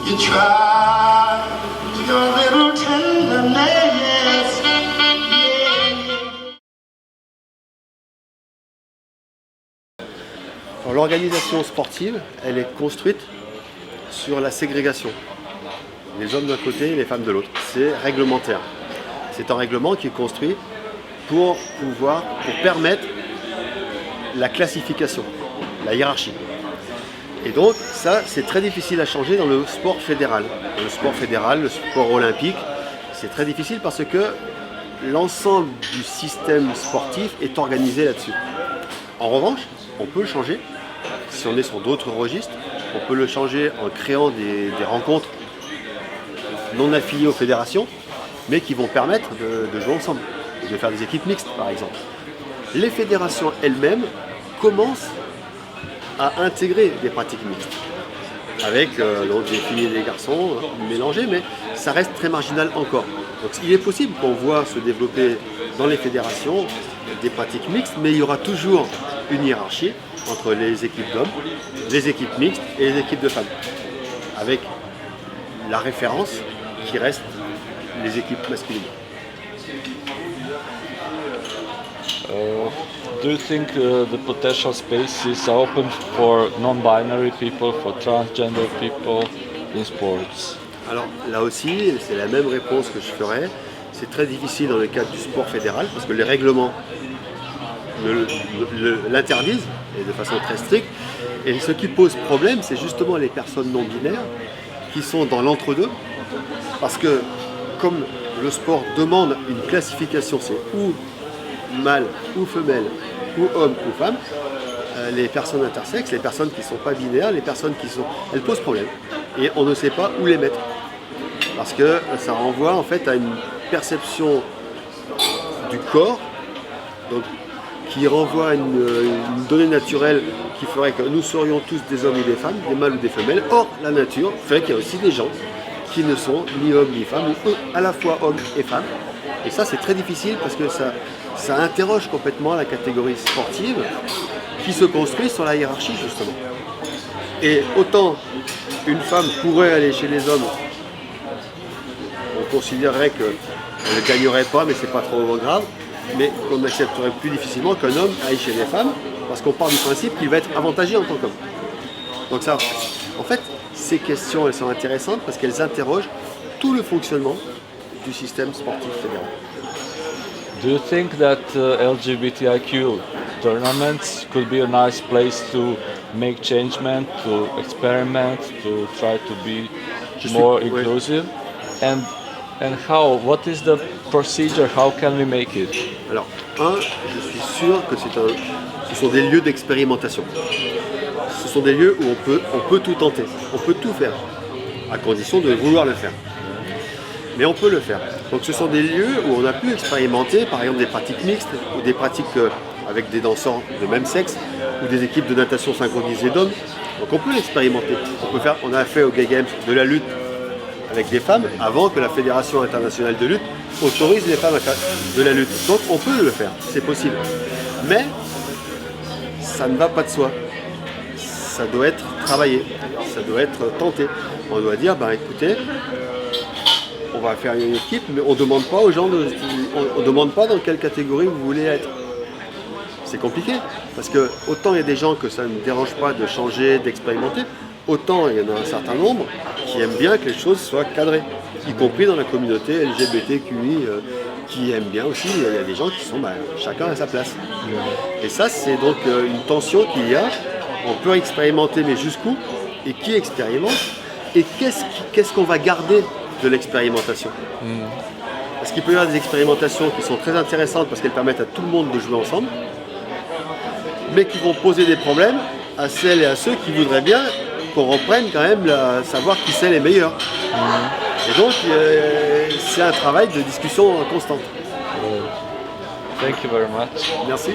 You try your little tenderness. L'organisation sportive, elle est construite sur la ségrégation. Les hommes d'un côté et les femmes de l'autre. C'est réglementaire. C'est un règlement qui est construit pour permettre la classification, la hiérarchie. Et donc ça, c'est très difficile à changer dans le sport fédéral. Dans le sport fédéral, le sport olympique, c'est très difficile parce que l'ensemble du système sportif est organisé là-dessus. En revanche, on peut le changer si on est sur d'autres registres. On peut le changer en créant des rencontres non affiliées aux fédérations, mais qui vont permettre de jouer ensemble, de faire des équipes mixtes par exemple. Les fédérations elles-mêmes commencent à intégrer des pratiques mixtes, avec donc des filles et des garçons mélangés, mais ça reste très marginal encore. Donc il est possible qu'on voit se développer dans les fédérations des pratiques mixtes, mais il y aura toujours une hiérarchie entre les équipes d'hommes, les équipes mixtes et les équipes de femmes, avec la référence qui reste les équipes masculines. Do you think the potential spaces are open for non-binary people, for transgender people in sports? Alors là aussi, c'est la même réponse que je ferai. C'est très difficile dans le cadre du sport fédéral parce que les règlements l'interdisent et de façon très stricte. Et ce qui pose problème, c'est justement les personnes non binaires qui sont dans l'entre-deux. Parce que comme le sport demande une classification, c'est ou mâle ou femelle, ou homme ou femme, les personnes intersexes, les personnes qui ne sont pas binaires, les personnes qui sont... elles posent problème. Et on ne sait pas où les mettre. Parce que ça renvoie en fait à une perception du corps, donc, qui renvoie à une donnée naturelle qui ferait que nous serions tous des hommes ou des femmes, des mâles ou des femelles. Or, la nature fait qu'il y a aussi des gens qui ne sont ni hommes ni femmes, ou à la fois hommes et femmes. Et ça, c'est très difficile parce que ça interroge complètement la catégorie sportive qui se construit sur la hiérarchie, justement. Et autant une femme pourrait aller chez les hommes, on considérerait qu'elle ne gagnerait pas, mais c'est pas trop grave, mais qu'on accepterait plus difficilement qu'un homme aille chez les femmes, parce qu'on part du principe qu'il va être avantagé en tant qu'homme. Donc ça, en fait, ces questions, elles sont intéressantes parce qu'elles interrogent tout le fonctionnement du système sportif fédéral. Do you think that LGBTIQ tournaments could be a nice place to make changement, to experiment, to try to be more inclusive? And how? What is the procedure? How can we make it? Alors, je suis sûr que ce sont des lieux d'expérimentation. Ce sont des lieux où on peut tout tenter, on peut tout faire, à condition de vouloir le faire. Mais on peut le faire. Donc ce sont des lieux où on a pu expérimenter, par exemple des pratiques mixtes, ou des pratiques avec des danseurs de même sexe, ou des équipes de natation synchronisées d'hommes. Donc on peut l'expérimenter. On a fait au Gay Games de la lutte avec des femmes avant que la Fédération internationale de lutte autorise les femmes de la lutte. Donc on peut le faire, c'est possible. Mais ça ne va pas de soi. Ça doit être travaillé, ça doit être tenté. On doit dire, écoutez, on va faire une équipe, mais on ne demande pas aux gens, on demande pas dans quelle catégorie vous voulez être. C'est compliqué, parce que autant il y a des gens que ça ne dérange pas de changer, d'expérimenter, autant il y en a un certain nombre qui aiment bien que les choses soient cadrées, y compris dans la communauté LGBTQI, qui aiment bien aussi, il y a des gens qui sont chacun à sa place. Et ça, c'est donc une tension qu'il y a. On peut expérimenter, mais jusqu'où? Et qui expérimente? Et qu'est-ce qu'on va garder de l'expérimentation? Parce qu'il peut y avoir des expérimentations qui sont très intéressantes parce qu'elles permettent à tout le monde de jouer ensemble, mais qui vont poser des problèmes à celles et à ceux qui voudraient bien qu'on reprenne quand même savoir qui c'est les meilleurs. Et donc c'est un travail de discussion constante. Thank you very much. Merci.